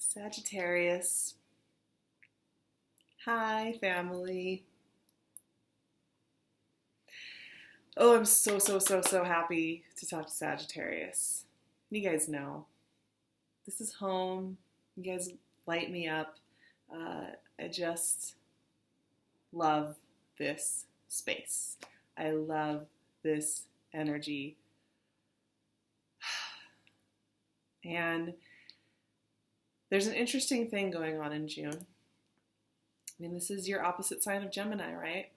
Sagittarius. Hi, family. Oh, I'm so happy to talk to Sagittarius. You guys know, this is home. You guys light me up. I just love this space. I love this energy. And there's an interesting thing going on in June. I mean, this is your opposite sign of Gemini, right?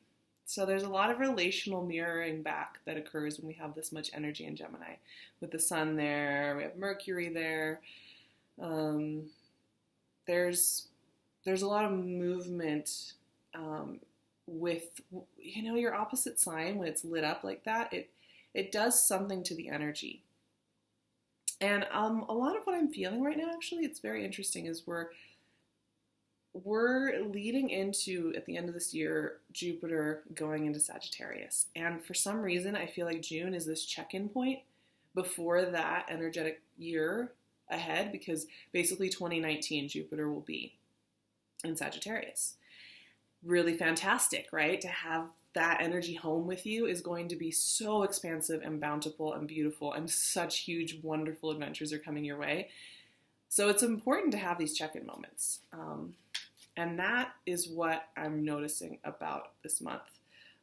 So there's a lot of relational mirroring back that occurs when we have this much energy in Gemini. With the sun there, we have Mercury there. There's a lot of movement with, your opposite sign. When it's lit up like that, it does something to the energy. And a lot of what I'm feeling right now, actually, it's very interesting, is we're leading into, at the end of this year, Jupiter going into Sagittarius. And for some reason, I feel like June is this check-in point before that energetic year ahead, because basically 2019 Jupiter will be in Sagittarius. Really fantastic, right? To have that energy home with you is going to be so expansive and bountiful and beautiful, and such huge, wonderful adventures are coming your way. So it's important to have these check-in moments. And that is what I'm noticing about this month.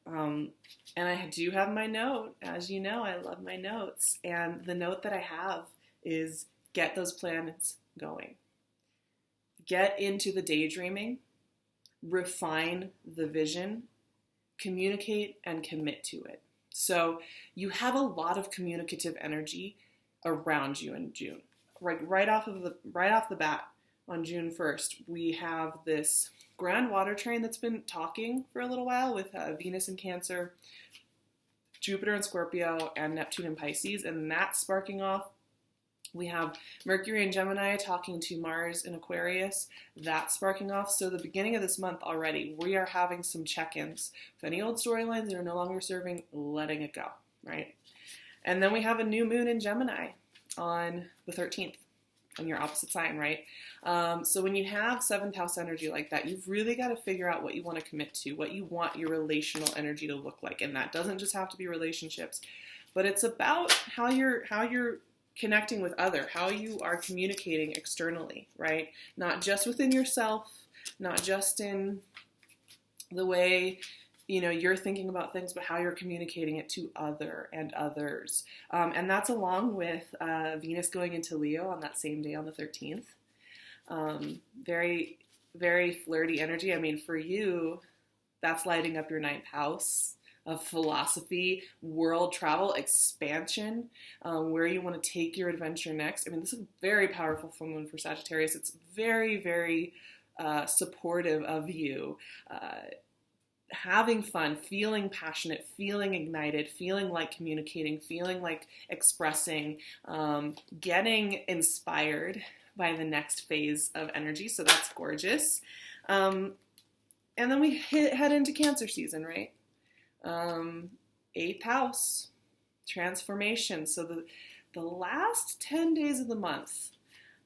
And I do have my note. As you know, I love my notes. And the note that I have is get those planets going. Get into the daydreaming. Refine the vision. Communicate and commit to it. So you have a lot of communicative energy around you in June. Right off the bat, on June 1st, we have this grand water train that's been talking for a little while with Venus in Cancer, Jupiter in Scorpio, and Neptune in Pisces, and that's sparking off. We have Mercury in Gemini talking to Mars in Aquarius, that's sparking off. So the beginning of this month already, we are having some check-ins. If any old storylines that are no longer serving, letting it go, right? And then we have a new moon in Gemini on the 13th. On your opposite sign, right? So when you have 7th house energy like that, you've really got to figure out what you want to commit to, what you want your relational energy to look like. And that doesn't just have to be relationships, but it's about how you're connecting with other, how you are communicating externally, right? Not just within yourself, not just in the way you're thinking about things, but how you're communicating it to other and others. And that's along with Venus going into Leo on that same day on the 13th. Very, very flirty energy. I mean, for you, that's lighting up your 9th house of philosophy, world travel, expansion, where you want to take your adventure next. I mean, this is a very powerful full moon for Sagittarius. It's very, very supportive of you. Having fun, feeling passionate, feeling ignited, feeling like communicating, feeling like expressing, getting inspired by the next phase of energy. So that's gorgeous. And then we head into Cancer season, right? 8th house, transformation. So the last 10 days of the month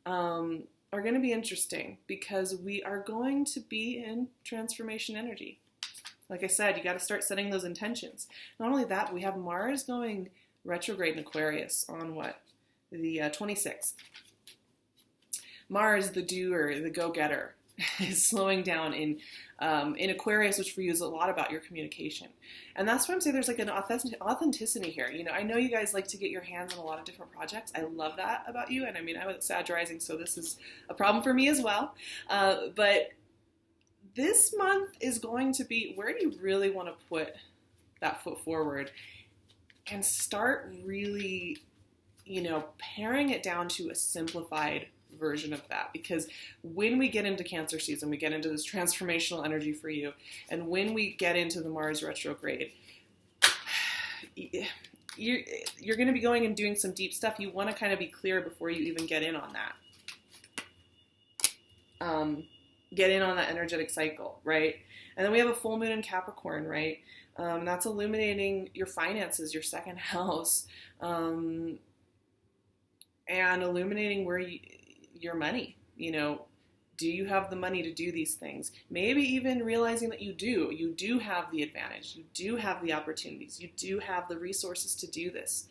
are going to be interesting because we are going to be in transformation energy. Like I said, you got to start setting those intentions. Not only that, we have Mars going retrograde in Aquarius on the 26th. Mars, the doer, the go-getter, is slowing down in Aquarius, which for you is a lot about your communication. And that's why I'm saying there's like an authenticity here. I know you guys like to get your hands on a lot of different projects. I love that about you. And I mean, I was Sag rising, so this is a problem for me as well. But this month is going to be, where do you really want to put that foot forward and start really, paring it down to a simplified version of that? Because when we get into Cancer season, we get into this transformational energy for you. And when we get into the Mars retrograde, you're going to be going and doing some deep stuff. You want to kind of be clear before you even get in on that. Get in on that energetic cycle, right? And then we have a full moon in Capricorn, right? That's illuminating your finances, your 2nd house, and illuminating where your money, You know, do you have the money to do these things? Maybe even realizing that you do. You do have the advantage. You do have the opportunities. You do have the resources to do this.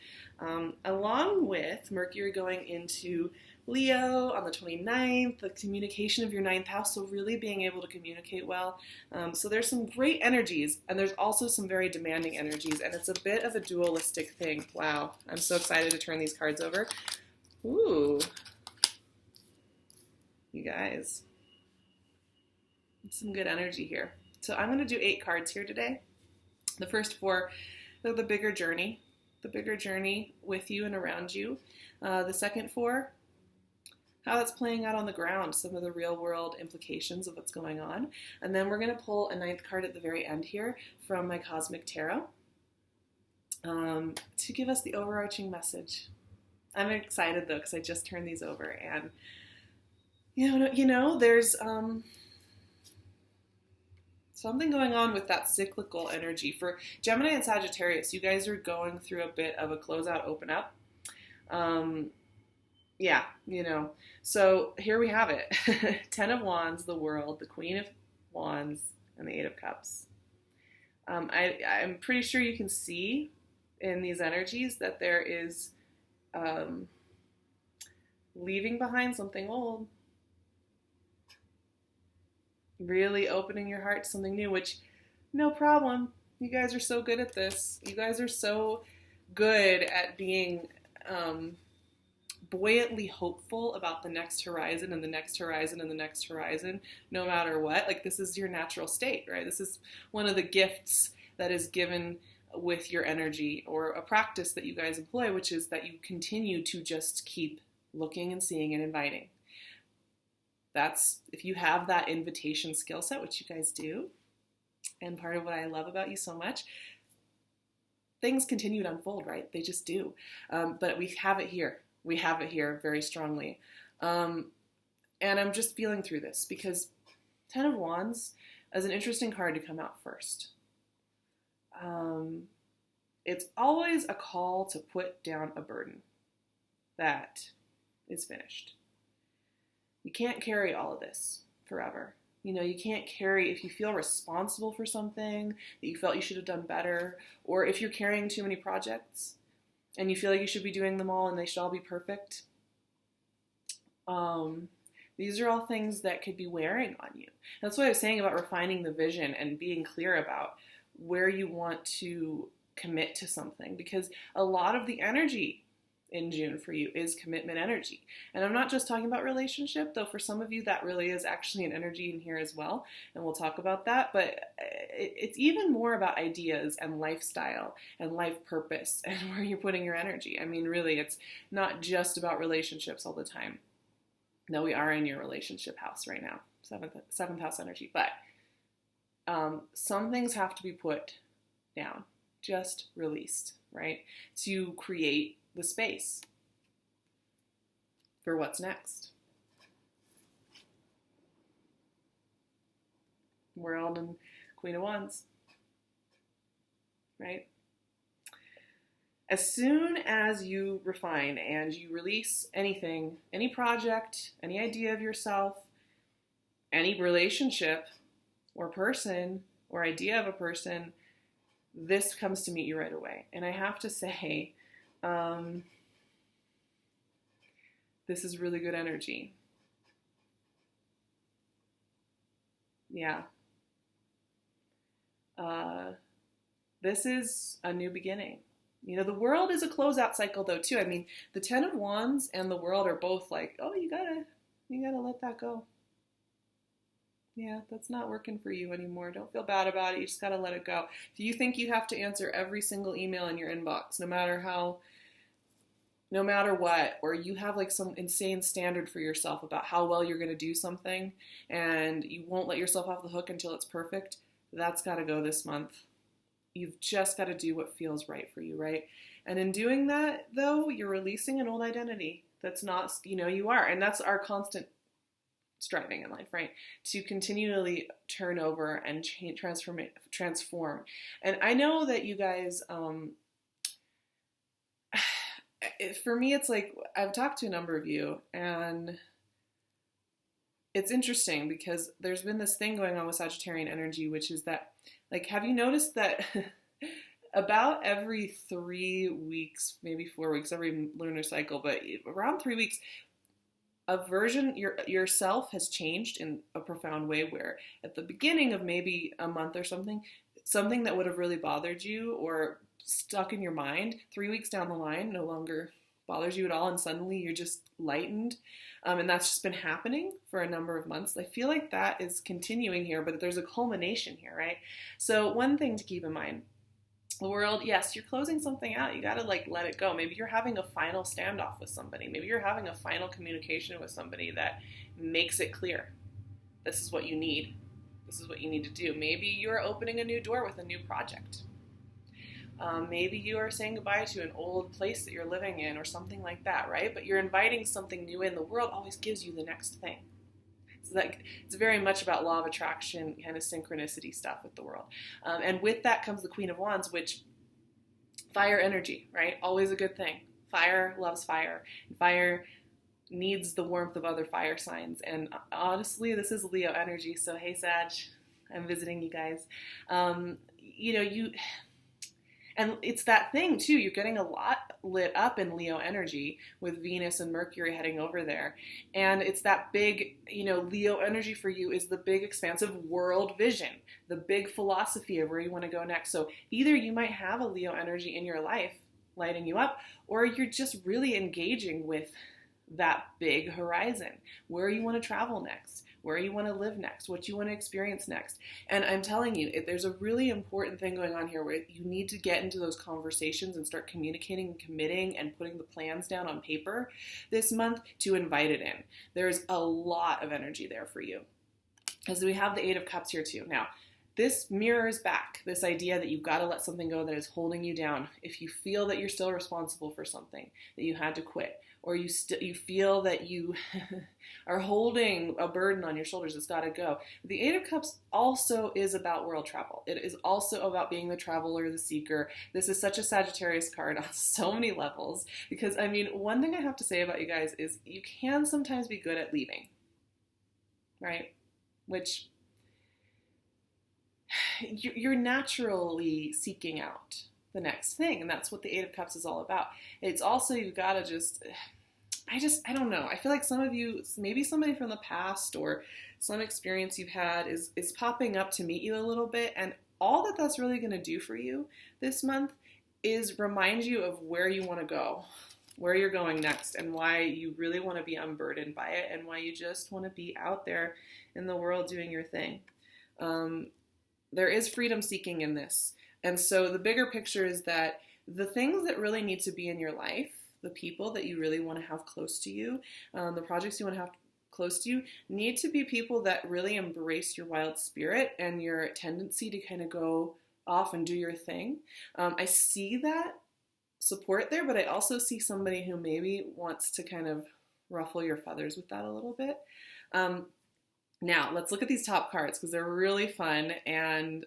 Along with Mercury going into Leo on the 29th, the communication of your ninth house, so really being able to communicate well. So there's some great energies, and there's also some very demanding energies, and it's a bit of a dualistic thing. Wow, I'm so excited to turn these cards over. Ooh. You guys, some good energy here. So I'm going to do 8 cards here today. The first 4 are the bigger journey with you and around you. The second 4, how it's playing out on the ground, some of the real world implications of what's going on. And then we're going to pull a 9th card at the very end here from my Cosmic Tarot to give us the overarching message. I'm excited though, because I just turned these over, and there's something going on with that cyclical energy. For Gemini and Sagittarius, you guys are going through a bit of a closeout, open up. So here we have it. 10 of Wands, the World, the Queen of Wands, and the 8 of Cups. I'm pretty sure you can see in these energies that there is leaving behind something old. Really opening your heart to something new, which, no problem. You guys are so good at this. You guys are so good at being buoyantly hopeful about the next horizon and the next horizon and the next horizon, no matter what. Like, this is your natural state, right? This is one of the gifts that is given with your energy, or a practice that you guys employ, which is that you continue to just keep looking and seeing and inviting. That's, if you have that invitation skill set, which you guys do, and part of what I love about you so much, things continue to unfold, right? They just do. But we have it here. We have it here very strongly. And I'm just feeling through this because 10 of Wands is an interesting card to come out first. It's always a call to put down a burden that is finished. You can't carry all of this forever. You can't carry, if you feel responsible for something that you felt you should have done better, or if you're carrying too many projects and you feel like you should be doing them all and they should all be perfect. These are all things that could be wearing on you. That's what I was saying about refining the vision and being clear about where you want to commit to something, because a lot of the energy in June for you is commitment energy. And I'm not just talking about relationship, though for some of you that really is actually an energy in here as well, and we'll talk about that, but it's even more about ideas and lifestyle and life purpose and where you're putting your energy. I mean, really, it's not just about relationships all the time. No, we are in your relationship house right now, seventh house energy, but some things have to be put down, just released, right, to create the space for what's next. World and Queen of Wands, right? As soon as you refine and you release anything, any project, any idea of yourself, any relationship or person or idea of a person, this comes to meet you right away. And I have to say, this is really good energy. Yeah. This is a new beginning. The world is a closeout cycle though too. I mean, the 10 of Wands and the world are both like, oh, you gotta let that go. Yeah, that's not working for you anymore. Don't feel bad about it. You just gotta let it go. If you think you have to answer every single email in your inbox, no matter what, or you have like some insane standard for yourself about how well you're going to do something and you won't let yourself off the hook until it's perfect, that's got to go this month. You've just got to do what feels right for you, right? And in doing that, though, you're releasing an old identity that's not, you are. And that's our constant striving in life, right? To continually turn over and change, transform. And I know that you guys, for me, it's like, I've talked to a number of you, and it's interesting because there's been this thing going on with Sagittarian energy, which is that, like, have you noticed that about every 3 weeks, maybe 4 weeks, every lunar cycle, but around 3 weeks, a version, yourself has changed in a profound way, where at the beginning of maybe a month or something, something that would have really bothered you or stuck in your mind, 3 weeks down the line no longer bothers you at all, and suddenly you're just lightened. And that's just been happening for a number of months. I feel like that is continuing here, but there's a culmination here, right? So one thing to keep in mind, the world, yes, you're closing something out. You got to like let it go. Maybe you're having a final standoff with somebody. Maybe you're having a final communication with somebody that makes it clear. This is what you need. This is what you need to do. Maybe you're opening a new door with a new project. Maybe you are saying goodbye to an old place that you're living in or something like that, right? But you're inviting something new in. The world always gives you the next thing. So that, it's very much about law of attraction, kind of synchronicity stuff with the world. And with that comes the Queen of Wands, which fire energy, right? Always a good thing. Fire loves fire. Fire needs the warmth of other fire signs. And honestly, this is Leo energy. So hey, Sag, I'm visiting you guys. And it's that thing too, you're getting a lot lit up in Leo energy with Venus and Mercury heading over there. And it's that big, Leo energy for you is the big expansive world vision, the big philosophy of where you want to go next. So either you might have a Leo energy in your life lighting you up, or you're just really engaging with that big horizon, where you want to travel next, where you want to live next, what you want to experience next. And I'm telling you, there's a really important thing going on here where you need to get into those conversations and start communicating and committing and putting the plans down on paper this month to invite it in. There's a lot of energy there for you. As we have the Eight of Cups here too. Now, this mirrors back this idea that you've got to let something go that is holding you down. If you feel that you're still responsible for something, that you had to quit, or you feel that you are holding a burden on your shoulders that's got to go. The Eight of Cups also is about world travel. It is also about being the traveler, the seeker. This is such a Sagittarius card on so many levels, because, one thing I have to say about you guys is you can sometimes be good at leaving, right? Which you're naturally seeking out the next thing, and that's what the Eight of Cups is all about. It's also, you've got to I don't know. I feel like some of you, maybe somebody from the past or some experience you've had is popping up to meet you a little bit, and all that's really going to do for you this month is remind you of where you want to go, where you're going next, and why you really want to be unburdened by it, and why you just want to be out there in the world doing your thing. There is freedom seeking in this. And so the bigger picture is that the things that really need to be in your life, the people that you really want to have close to you, the projects you want to have close to you, need to be people that really embrace your wild spirit and your tendency to kind of go off and do your thing. I see that support there, but I also see somebody who maybe wants to kind of ruffle your feathers with that a little bit. Now, let's look at these top cards because they're really fun, and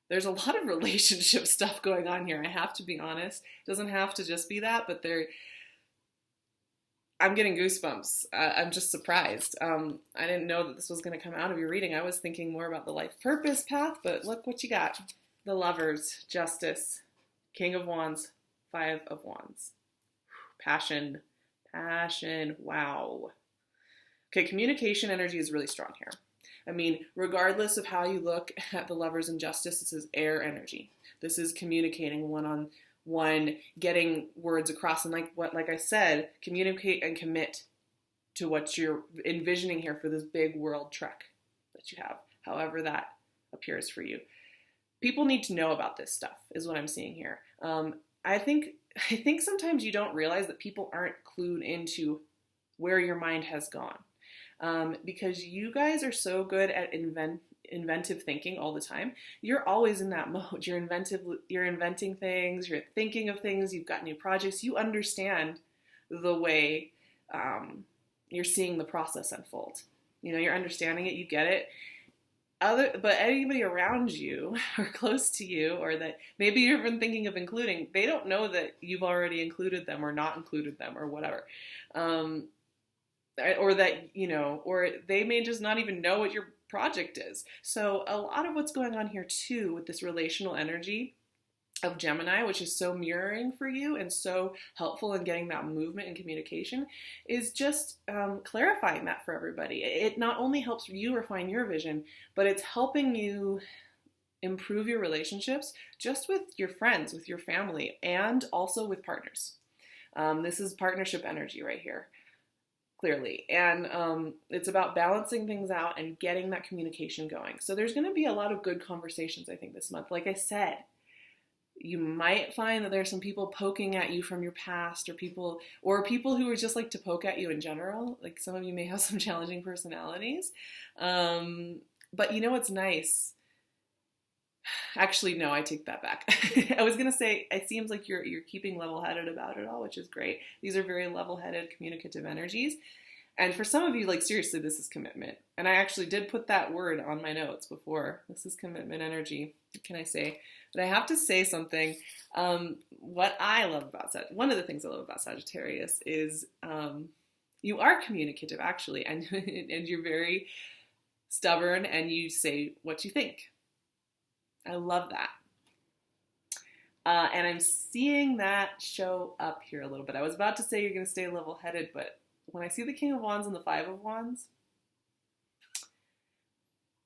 there's a lot of relationship stuff going on here. I have to be honest. It doesn't have to just be that, but I'm getting goosebumps. I'm just surprised. I didn't know that this was going to come out of your reading. I was thinking more about the life purpose path, but look what you got. The Lovers, Justice, King of Wands, Five of Wands. Passion, wow. Okay, communication energy is really strong here. Regardless of how you look at the Lovers and Justice, this is air energy. This is communicating one-on-one, getting words across, and like I said, communicate and commit to what you're envisioning here for this big world trek that you have, however that appears for you. People need to know about this stuff, is what I'm seeing here. I think sometimes you don't realize that people aren't clued into where your mind has gone. Because you guys are so good at inventive thinking all the time. You're always in that mode. You're inventing things, you're thinking of things, you've got new projects, you understand the way you're seeing the process unfold. You're understanding it, you get it. But anybody around you or close to you, or that maybe you're even thinking of including, they don't know that you've already included them or not included them or whatever. or that, or they may just not even know what your project is. So a lot of what's going on here too with this relational energy of Gemini, which is so mirroring for you and so helpful in getting that movement and communication, is just clarifying that for everybody. It not only helps you refine your vision, but it's helping you improve your relationships just with your friends, with your family, and also with partners. This is partnership energy right here, clearly. And it's about balancing things out and getting that communication going. So there's going to be a lot of good conversations, I think, this month. Like I said, you might find that there's some people poking at you from your past, or people who are just like to poke at you in general. Like some of you may have some challenging personalities. But you know what's nice? Actually, no, I take that back. I was going to say, it seems like you're keeping level-headed about it all, which is great. These are very level-headed, communicative energies. And for some of you, like, seriously, this is commitment. And I actually did put that word on my notes before. This is commitment energy. What can I say? But I have to say something. What I love about one of the things I love about Sagittarius is you are communicative, actually, and and you're very stubborn, and you say what you think. I love that. And I'm seeing that show up here a little bit. I was about to say you're going to stay level-headed, but when I see the King of Wands and the Five of Wands,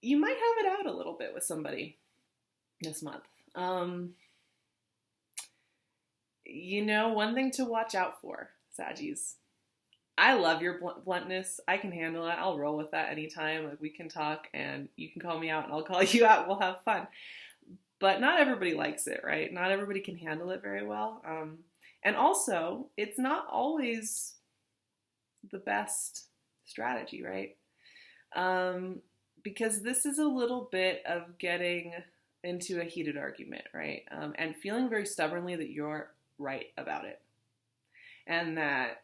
you might have it out a little bit with somebody this month. One thing to watch out for, Saggies. I love your bluntness. I can handle it. I'll roll with that anytime. Like, we can talk, and you can call me out, and I'll call you out. We'll have fun. But not everybody likes it, right? Not everybody can handle it very well. And also, it's not always the best strategy, right? Because this is a little bit of getting into a heated argument, right? And feeling very stubbornly that you're right about it. And that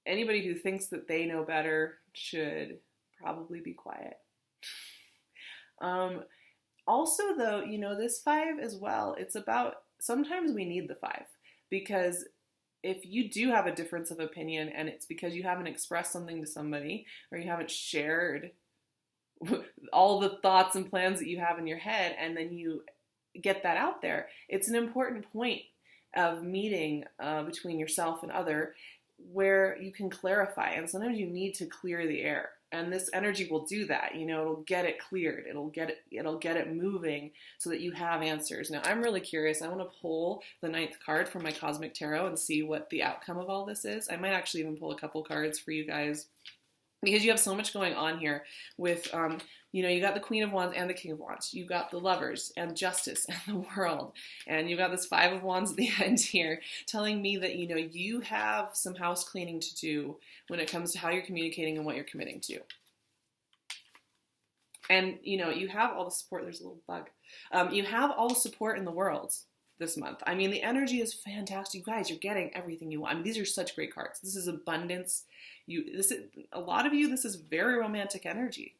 anybody who thinks that they know better should probably be quiet. Also, though, this five as well, it's about, sometimes we need the five, because if you do have a difference of opinion and it's because you haven't expressed something to somebody, or you haven't shared all the thoughts and plans that you have in your head, and then you get that out there, it's an important point of meeting between yourself and other, where you can clarify. And sometimes you need to clear the air. And this energy will do that. It'll get it cleared. It'll get it moving so that you have answers. Now, I'm really curious. I want to pull the 9th card from my Cosmic Tarot and see what the outcome of all this is. I might actually even pull a couple cards for you guys, because you have so much going on here with, you got the Queen of Wands and the King of Wands. You got the Lovers and Justice and the World. And you got this Five of Wands at the end here, telling me that, you have some house cleaning to do when it comes to how you're communicating and what you're committing to. And, you have all the support. There's a little bug. You have all the support in the world this month. I mean, the energy is fantastic. You guys, you're getting everything you want. I mean, these are such great cards. This is abundance. A lot of you, this is very romantic energy.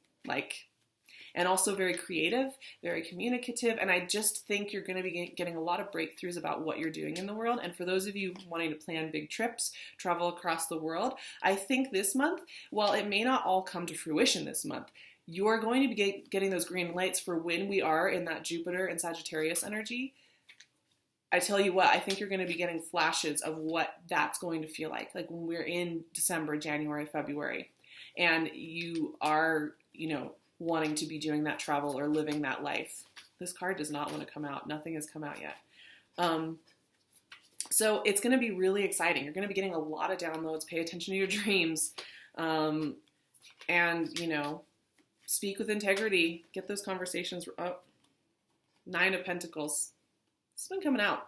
And also very creative, very communicative. And I just think you're going to be getting a lot of breakthroughs about what you're doing in the world. And for those of you wanting to plan big trips, travel across the world, I think this month, while it may not all come to fruition this month, you are going to be getting those green lights for when we are in that Jupiter and Sagittarius energy. I tell you what, I think you're going to be getting flashes of what that's going to feel like when we're in December, January, February, and you are, wanting to be doing that travel or living that life. This card does not want to come out. Nothing has come out yet. So it's going to be really exciting. You're going to be getting a lot of downloads. Pay attention to your dreams. And, speak with integrity. Get those conversations up. 9 of Pentacles. It's been coming out.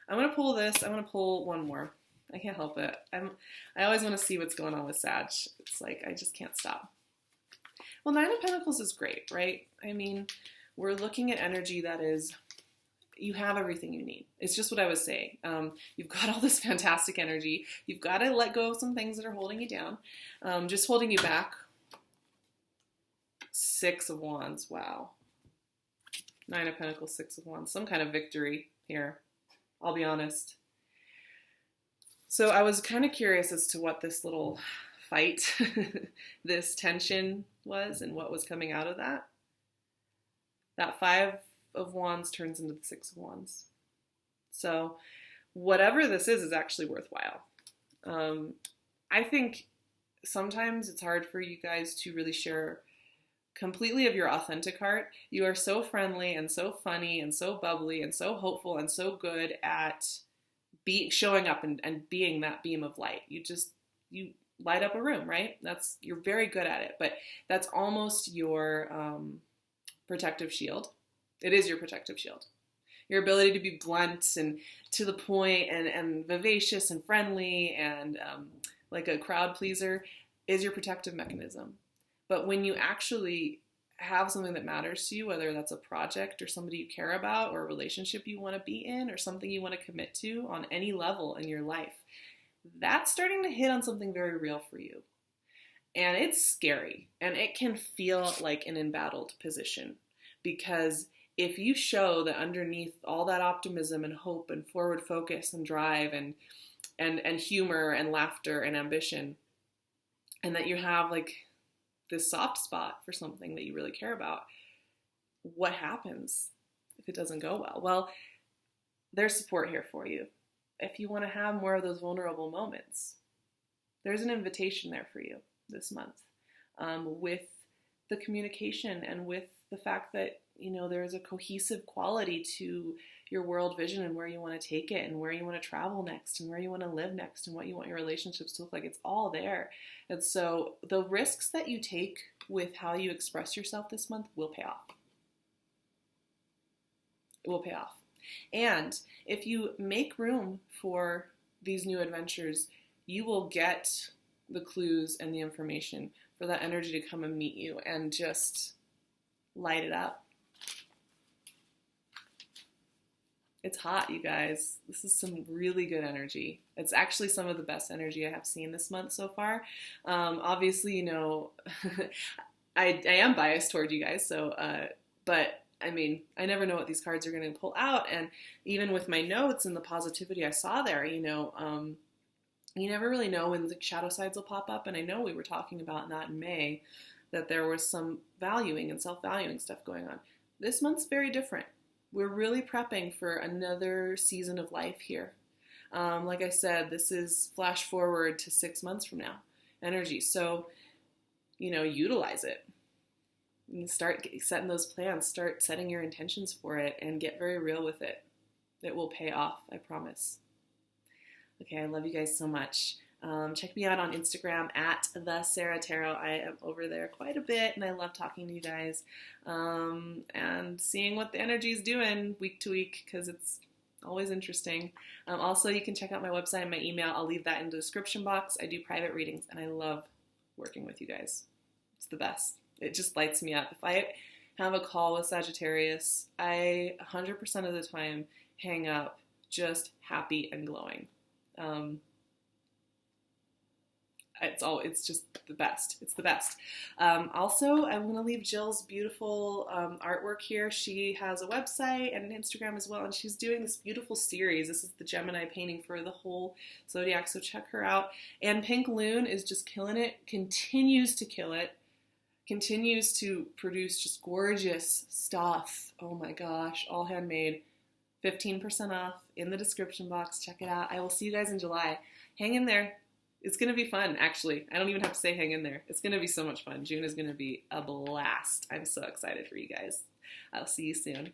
I'm going to pull this. I'm going to pull one more. I can't help it. I always want to see what's going on with Sag. It's like, I just can't stop. Well, 9 of Pentacles is great, right? I mean, we're looking at energy that is, you have everything you need. It's just what I was saying. You've got all this fantastic energy. You've got to let go of some things that are holding you down, just holding you back. 6 of Wands. Wow. 9 of Pentacles, 6 of Wands. Some kind of victory here. I'll be honest. So I was kind of curious as to what this little fight this tension was and what was coming out of that, that Five of Wands turns into the Six of Wands. So whatever this is actually worthwhile. I think sometimes it's hard for you guys to really share completely of your authentic heart. You are so friendly and so funny and so bubbly and so hopeful and so good at showing up and being that beam of light. You light up a room, right? You're very good at it, but that's almost your protective shield. It is your protective shield. Your ability to be blunt and to the point and vivacious and friendly and like a crowd pleaser is your protective mechanism. But when you actually have something that matters to you, whether that's a project or somebody you care about or a relationship you want to be in or something you want to commit to on any level in your life, that's starting to hit on something very real for you. And it's scary and it can feel like an embattled position, because if you show that underneath all that optimism and hope and forward focus and drive and humor and laughter and ambition, and that you have like this soft spot for something that you really care about, what happens if it doesn't go well? Well, there's support here for you. If you want to have more of those vulnerable moments, there's an invitation there for you this month, with the communication and with the fact that, there's a cohesive quality to your world vision and where you want to take it and where you want to travel next and where you want to live next and what you want your relationships to look like. It's all there. And so the risks that you take with how you express yourself this month will pay off. It will pay off. And if you make room for these new adventures, you will get the clues and the information for that energy to come and meet you and just light it up. It's hot, you guys. This is some really good energy. It's actually some of the best energy I have seen this month so far. Obviously, I am biased toward you guys, but I mean, I never know what these cards are going to pull out. And even with my notes and the positivity I saw there, you never really know when the shadow sides will pop up. And I know we were talking about that in May, that there was some valuing and self-valuing stuff going on. This month's very different. We're really prepping for another season of life here. Like I said, this is flash forward to 6 months from now energy. So, utilize it. And start setting those plans, start setting your intentions for it, and get very real with it. It will pay off, I promise. Okay, I love you guys so much. Check me out on Instagram at @SARAHTAROT. I am over there quite a bit, and I love talking to you guys and seeing what the energy is doing week to week, because it's always interesting. Also, you can check out my website and my email. I'll leave that in the description box. I do private readings, and I love working with you guys. It's the best. It just lights me up. If I have a call with Sagittarius, I 100% of the time hang up just happy and glowing. It's just the best. It's the best. Also, I want to leave Jill's beautiful artwork here. She has a website and an Instagram as well, and she's doing this beautiful series. This is the Gemini painting for the whole zodiac, so check her out. And PinkLune is just killing it, continues to kill it, continues to produce just gorgeous stuff. Oh my gosh, all handmade. 15% off in the description box. Check it out. I will see you guys in July. Hang in there. It's going to be fun, actually. I don't even have to say hang in there. It's going to be so much fun. June is going to be a blast. I'm so excited for you guys. I'll see you soon.